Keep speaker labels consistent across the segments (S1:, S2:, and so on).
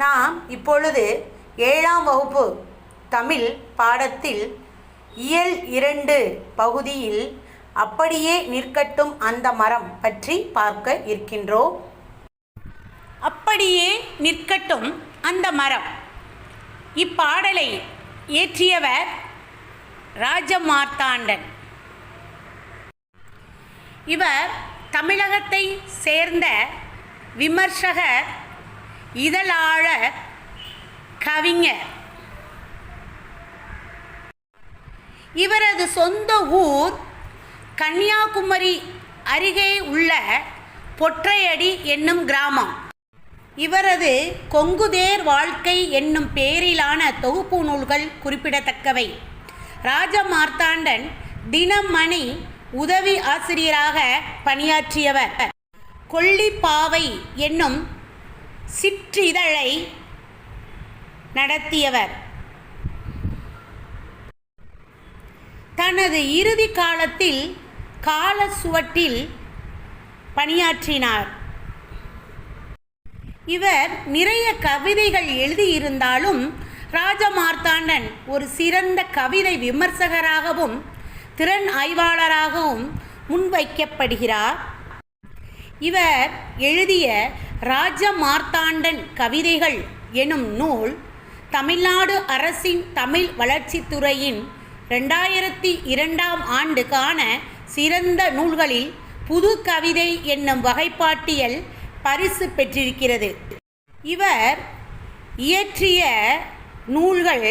S1: நாம் இப்பொழுது 7ஆம் வகுப்பு தமிழ் பாடத்தில் இயல் 2 பகுதியில் அப்படியே நிற்கட்டும் அந்த மரம் பற்றி பார்க்க இருக்கின்றோம். அப்படியே நிற்கட்டும் அந்த மரம். இப்பாடலை இயற்றியவர் ராஜமார்த்தாண்டன். இவர் தமிழகத்தை சேர்ந்த விமர்சகர், இதழாளர், கவிஞர். இவரது சொந்த ஊர் கன்னியாகுமரி அருகே உள்ள பொற்றையடி என்னும் கிராமம். இவரது கொங்குதேர் வாழ்க்கை என்னும் பேரிலான தொகுப்பு நூல்கள் குறிப்பிடத்தக்கவை. ராஜமார்த்தாண்டன் தினமணி உதவி ஆசிரியராக பணியாற்றியவர். கொல்லிப்பாவை என்னும் சிற்றிதழை நடத்தியவர். தனது இறுதி காலத்தில் காலச்சுவட்டில் பணியாற்றினார். இவர் நிறைய கவிதைகள் எழுதியிருந்தாலும் ராஜமார்த்தாண்டன் ஒரு சிறந்த கவிதை விமர்சகராகவும் திறன் ஆய்வாளராகவும் முன்வைக்கப்படுகிறார். இவர் எழுதிய ராஜமார்த்தாண்டன் கவிதைகள் எனும் நூல் தமிழ்நாடு அரசின் தமிழ் வளர்ச்சித்துறையின் 2002ஆம் ஆண்டுக்கான சிறந்த நூல்களில் புது கவிதை என்னும் வகைப்பாட்டியல் பரிசு பெற்றிருக்கிறது. இவர் இயற்றிய நூல்கள்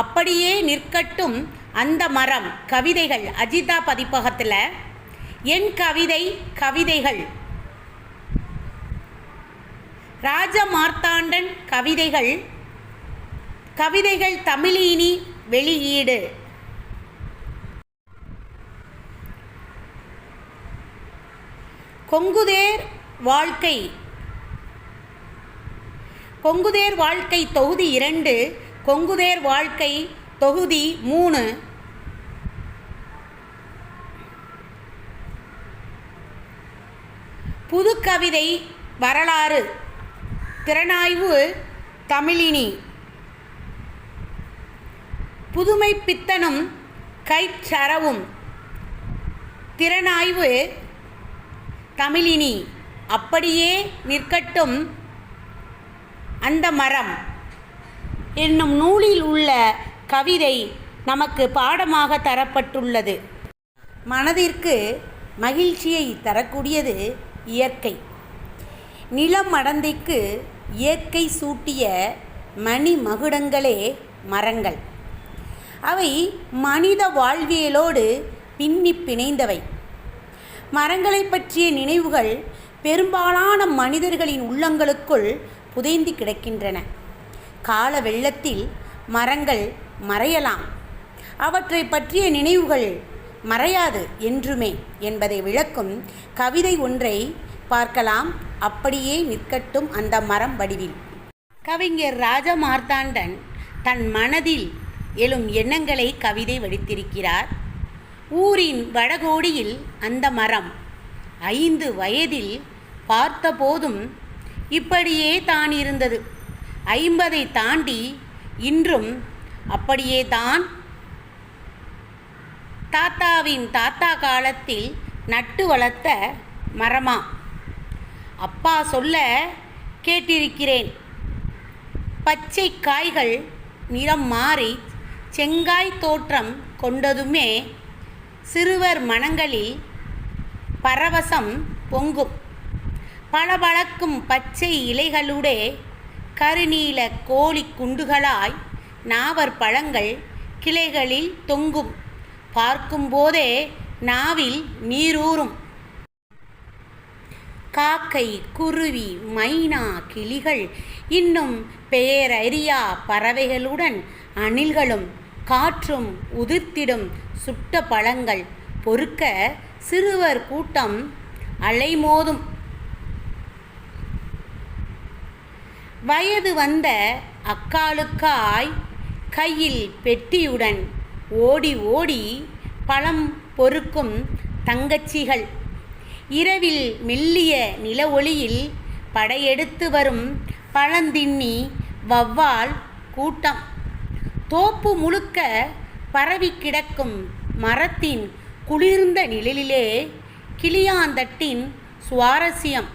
S1: அப்படியே நிற்கட்டும் அந்த மரம் கவிதைகள் அஜிதா பதிப்பகத்தில், என் கவிதை கவிதைகள், ராஜமார்த்தாண்டன் கவிதைகள் கவிதைகள் தமிழினி வெளியீடு, கொங்குதேர் வாழ்க்கை தொகுதி 2, கொங்குதேர் வாழ்க்கை தொகுதி 3, புது கவிதை வரலாறு, திறனாய்வு தமிழினி, புதுமை பித்தனும் கைச்சரவும், திறனாய்வு தமிழினி, அப்படியே நிற்கட்டும் அந்த மரம் என்னும் நூலில் உள்ள கவிதை நமக்கு பாடமாக தரப்பட்டுள்ளது. மனதிற்கு மகிழ்ச்சியை தரக்கூடியது இயற்கை. நிலம் அடந்தைக்கு இயற்கை சூட்டிய மணி மகுடங்களே மரங்கள். அவை மனித வாழ்வியலோடு பின்னி பிணைந்தவை. மரங்களை பற்றிய நினைவுகள் பெரும்பாலான மனிதர்களின் உள்ளங்களுக்குள் புதைந்து கிடக்கின்றன. கால வெள்ளத்தில் மரங்கள் மறையலாம், அவற்றை பற்றிய நினைவுகள் மறையாது என்றுமே என்பதை விளக்கும் கவிதை ஒன்றை பார்க்கலாம். அப்படியே நிற்கட்டும் அந்த மரம் வடிவில். கவிஞர் ராஜமார்த்தாண்டன் தன் மனதில் எழும் எண்ணங்களை கவிதை வடித்திருக்கிறார். ஊரின் வடகோடியில் அந்த மரம் 5 வயதில் பார்த்தபோதும் இப்படியே தான் இருந்தது. 50ஐ தாண்டி இன்றும் அப்படியே தான். தாத்தாவின் தாத்தா காலத்தில் நட்டு வளர்த்த மரமா? அப்பா சொல்ல கேட்டிருக்கிறேன். பச்சை காய்கள் நிறம் மாறி செங்காய் தோற்றம் கொண்டதுமே சிறுவர் மனங்களில் பரவசம் பொங்கும். பளபளக்கும் பச்சை இலைகளுடைய கருநீல கோழி குண்டுகளாய் நாவற் பழங்கள் கிளைகளில் தொங்கும். பார்க்கும்போதே நாவில் நீரூறும். காக்கை, குருவி, மைனா, கிளிகள், இன்னும் பெயரறியா பறவைகளுடன் அணில்களும் காற்றும் உதிர்த்திடும் சுட்ட பழங்கள் பொறுக்க சிறுவர் கூட்டம் அலைமோதும். வயது வந்த அக்காளுக்காய் கையில் பெட்டியுடன் ஓடி ஓடி பழம் பொறுக்கும் தங்கச்சிகள். இரவில் மெல்லிய நில ஒளியில் படையெடுத்து வரும் பழந்தின்னி வௌவால் கூட்டம். தோப்பு முழுக்க பரவி கிடக்கும் மரத்தின் குளிர்ந்த நிழலிலே கிளியாந்தட்டின் சுவாரஸ்யம்.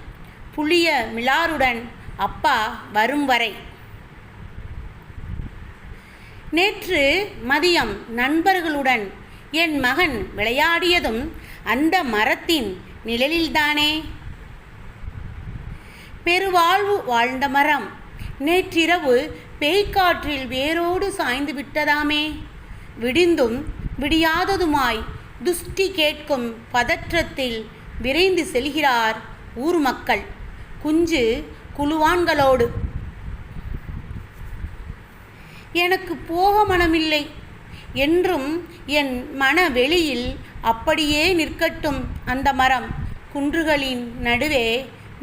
S1: புளிய மிலாருடன் அப்பா வரும் வரை. நேற்று மதியம் நண்பர்களுடன் என் மகன் விளையாடியதும் அந்த மரத்தின் நிழலில்தானே. பெருவாழ்வு வாழ்ந்த மரம் நேற்றிரவு பேய்க்காற்றில் வேரோடு சாய்ந்து விட்டதாமே. விடிந்தும் விடியாததுமாய் துஷ்டி கேட்கும் பதற்றத்தில் விரைந்து செல்கிறார் ஊர் மக்கள் குஞ்சு குழுவான்களோடு. எனக்கு போக மனமில்லை என்றும் என் மன வெளியில் அப்படியே நிற்கட்டும் அந்த மரம் குன்றுகளின் நடுவே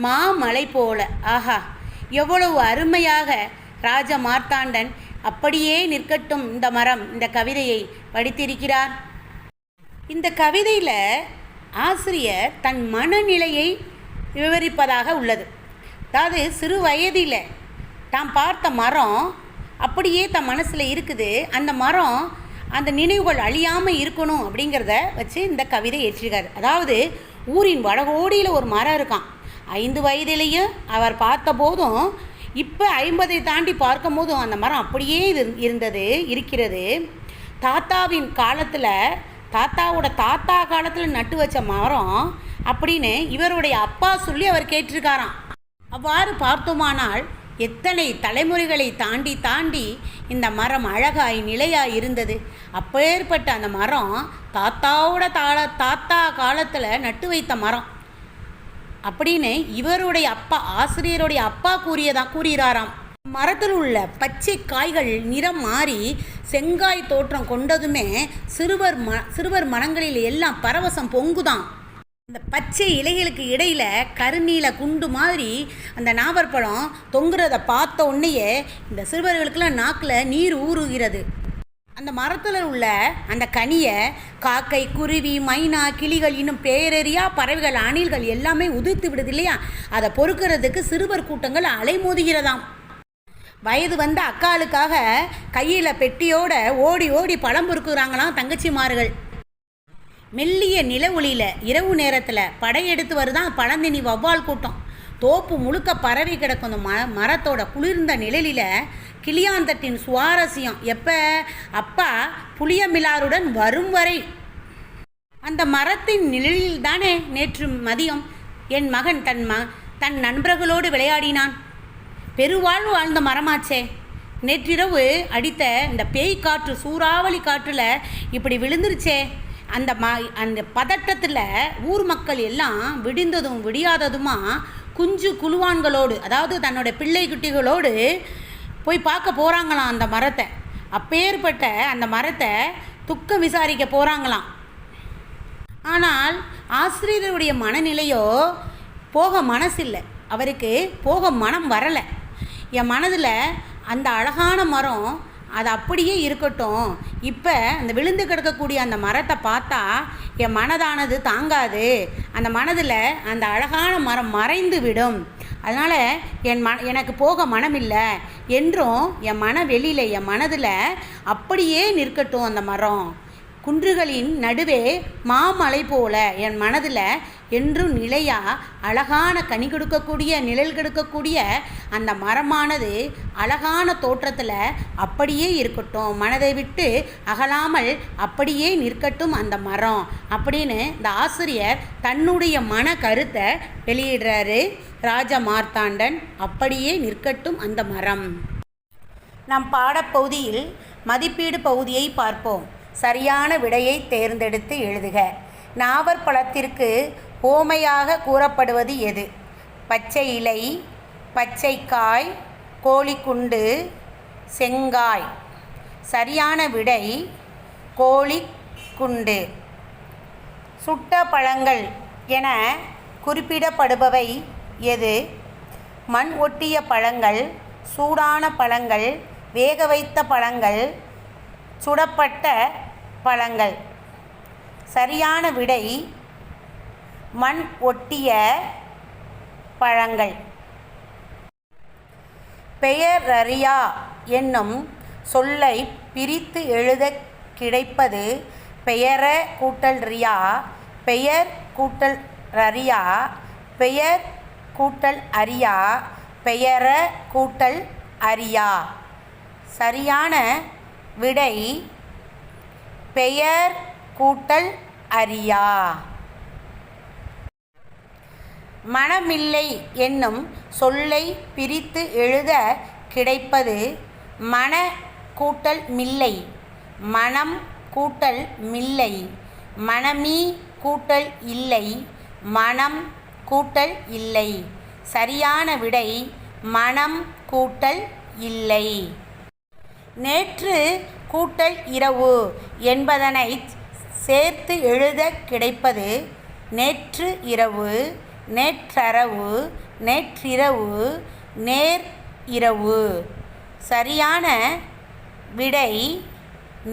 S1: மாமலை போல. ஆஹா, எவ்வளவு அருமையாக ராஜ மார்த்தாண்டன் அப்படியே நிற்கட்டும் இந்த மரம் இந்த கவிதையை படித்திருக்கிறார். இந்த கவிதையில் ஆசிரியர் தன் மனநிலையை விவரிப்பதாக உள்ளது. அதாவது சிறு வயதில் தாம் பார்த்த மரம் அப்படியே தன் மனசில் இருக்குது. அந்த மரம் அந்த நினைவுகள் அழியாமல் இருக்கணும் அப்படிங்கிறத வச்சு இந்த கவிதை ஏற்றிருக்கார். அதாவது ஊரின் வடகோடியில் ஒரு மரம் இருக்கான். 5 வயதிலேயும் அவர் பார்த்த போதும் இப்போ 50 தாண்டி பார்க்கும் போதும் அந்த மரம் அப்படியே இருக்கிறது. தாத்தாவின் காலத்தில் தாத்தாவோட தாத்தா காலத்தில் நட்டு வச்ச மரம் அப்படின்னு இவருடைய அப்பா சொல்லி அவர் கேட்டிருக்காராம். அவ்வாறு பார்த்தோமானால் எத்தனை தலைமுறைகளை தாண்டி தாண்டி இந்த மரம் அழகாய் நிலையாய் இருந்தது. அப்பேற்பட்ட அந்த மரம் தாத்தாவோட தாத்தா காலத்தில் நட்டு வைத்த மரம் அப்படின்னு இவருடைய அப்பா ஆசிரியருடைய அப்பா கூறுகிறாராம். மரத்தில் உள்ள பச்சை காய்கள் நிறம் மாறி செங்காய் தோற்றம் கொண்டதுமே சிறுவர் மனங்களில் எல்லாம் பரவசம் பொங்குதான். அந்த பச்சை இலைகளுக்கு இடையில் கருநீல குண்டு மாதிரி அந்த நாவற்பழம் தொங்குறதை பார்த்த உடனேயே இந்த சிறுவர்களுக்கெல்லாம் நாக்கில் நீர் ஊறுகிறது. அந்த மரத்தில் உள்ள அந்த கனியை காக்கை, குருவி, மைனா, கிளிகள், இன்னும் பேரறியா பறவைகள், அணில்கள் எல்லாமே உதிர்த்து விடுது இல்லையா. அதை பொறுக்கிறதுக்கு சிறுவர் கூட்டங்கள் அலைமோதுகிறதாம். வயது வந்த அக்காளுக்காக கையில் பெட்டியோட ஓடி ஓடி பழம் பொறுக்குறாங்களாம் தங்கச்சிமார்கள். மெல்லிய நில ஒளியில் இரவு நேரத்தில் படையெடுத்து வருதான் பழந்தினி வௌவால் கூட்டம். தோப்பு முழுக்க பரவி கிடக்கும் அந்த மரத்தோட குளிர்ந்த நிழலில் கிளியாந்தட்டின் சுவாரஸ்யம். எப்போ? அப்பா புளிய மிலாருடன் வரும் வரை. அந்த மரத்தின் நிழலில் தானே நேற்று மதியம் என் மகன் தன் நண்பர்களோடு விளையாடினான். பெருவாழ்வு வாழ்ந்த மரமாச்சே. நேற்றிரவு அடித்த இந்த பேய் காற்று, சூறாவளி காற்றில் இப்படி விழுந்துருச்சே. அந்த பதட்டத்தில் ஊர் மக்கள் எல்லாம் விடிந்ததும் விடியாததுமா குஞ்சு குழுவான்களோடு, அதாவது தன்னோட பிள்ளை குட்டிகளோடு போய் பார்க்க போகிறாங்களாம் அந்த மரத்தை. அப்பேற்பட்ட அந்த மரத்தை துக்கம் விசாரிக்க போகிறாங்களாம். ஆனால் ஆசிரியருடைய மனநிலையோ போக மனசில்லை. அவருக்கு போக மனம் வரலை. என் மனதில் அந்த அழகான மரம் அது அப்படியே இருக்கட்டும். இப்போ அந்த விழுந்து கிடக்கக்கூடிய அந்த மரத்தை பார்த்தா என் மனதானது தாங்காது. அந்த மனதில் அந்த அழகான மரம் மறைந்து விடும். அதனால் எனக்கு போக மனமில்லை என்றும் என் மன வெளியில் என் மனதில் அப்படியே நிற்கட்டும் அந்த மரம் குன்றுகளின் நடுவே மாமலை போல. என் மனதில் என்றும் நிலையா அழகான கனி கொடுக்கக்கூடிய நிழல் கொடுக்கக்கூடிய அந்த மரமானது அழகான தோற்றத்தில் அப்படியே இருக்கட்டும். மனதை விட்டு அகலாமல் அப்படியே நிற்கட்டும் அந்த மரம் அப்படின்னு இந்த ஆசிரியர் தன்னுடைய மன கருத்தை வெளியிடுறாரு. ராஜ மார்த்தாண்டன் அப்படியே நிற்கட்டும் அந்த மரம். நம் பாடப்பகுதியில் மதிப்பீடு பகுதியை பார்ப்போம். சரியான விடையை தேர்ந்தெடுத்து எழுதுக. நாவற்பழத்திற்கு ஓமையாக கூறப்படுவது எது? பச்சை இலை, பச்சைக்காய், கோழிக்குண்டு, செங்காய். சரியான விடை கோழிக்குண்டு. சுட்ட பழங்கள் என குறிப்பிடப்படுபவை எது? மண் ஒட்டிய பழங்கள், சூடான பழங்கள், வேக வைத்த பழங்கள், சுடப்பட்ட பழங்கள். சரியான விடை மண் ஒட்டிய பழங்கள். பெயரறியா என்னும் சொல்லை பிரித்து எழுதக் கிடைப்பது பெயர கூட்டல் ரியா, பெயர் கூட்டல் ரறியா, பெயர் கூட்டல் அறியா, பெயர கூட்டல் அறியா. சரியான விடை பெயர் கூட்டல் அறியா. மனமில்லை என்னும் சொல்லை பிரித்து எழுத கிடைப்பது மன கூட்டல் மில்லை, மனம் கூட்டல் மில்லை, மனமீ கூட்டல் இல்லை, மனம் கூட்டல் இல்லை. சரியான விடை மனம் கூட்டல் இல்லை. நேற்று கூட்டல் இரவு என்பதனை சேர்த்து எழுத கிடைப்பது நேற்று இரவு, நேற்றரவு, நேற்றிரவு, நேர் இரவு. சரியான விடை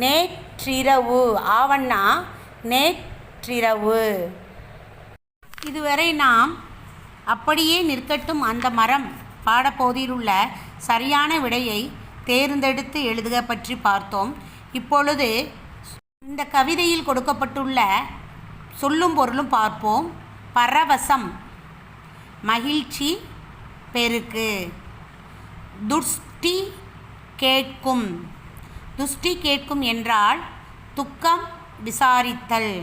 S1: நேற்றிரவு. ஆவண்ணா நேற்றிரவு. இதுவரை நாம் அப்படியே நிற்கட்டும் அந்த மரம் பாடப்பகுதியில் உள்ள சரியான விடையை தேர்ந்தெடுத்து எழுதுக பற்றி பார்த்தோம். இப்பொழுது இந்த கவிதையில் கொடுக்கப்பட்டுள்ள சொல்லும் பொருளும் பார்ப்போம். பரவசம் மகிழ்ச்சி பெருக்கு. துஷ்டி கேட்கும். துஷ்டி கேட்கும் என்றால் துக்கம் விசாரித்தல்.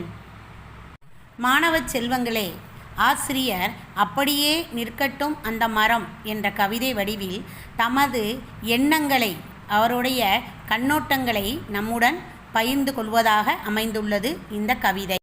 S1: மாணவ செல்வங்களே, ஆசிரியர் அப்படியே நிற்கட்டும் அந்த மரம் என்ற கவிதை வடிவில் தமது எண்ணங்களை, அவருடைய கண்ணோட்டங்களை நம்முடன் பகிர்ந்து கொள்வதாக அமைந்துள்ளது இந்த கவிதை.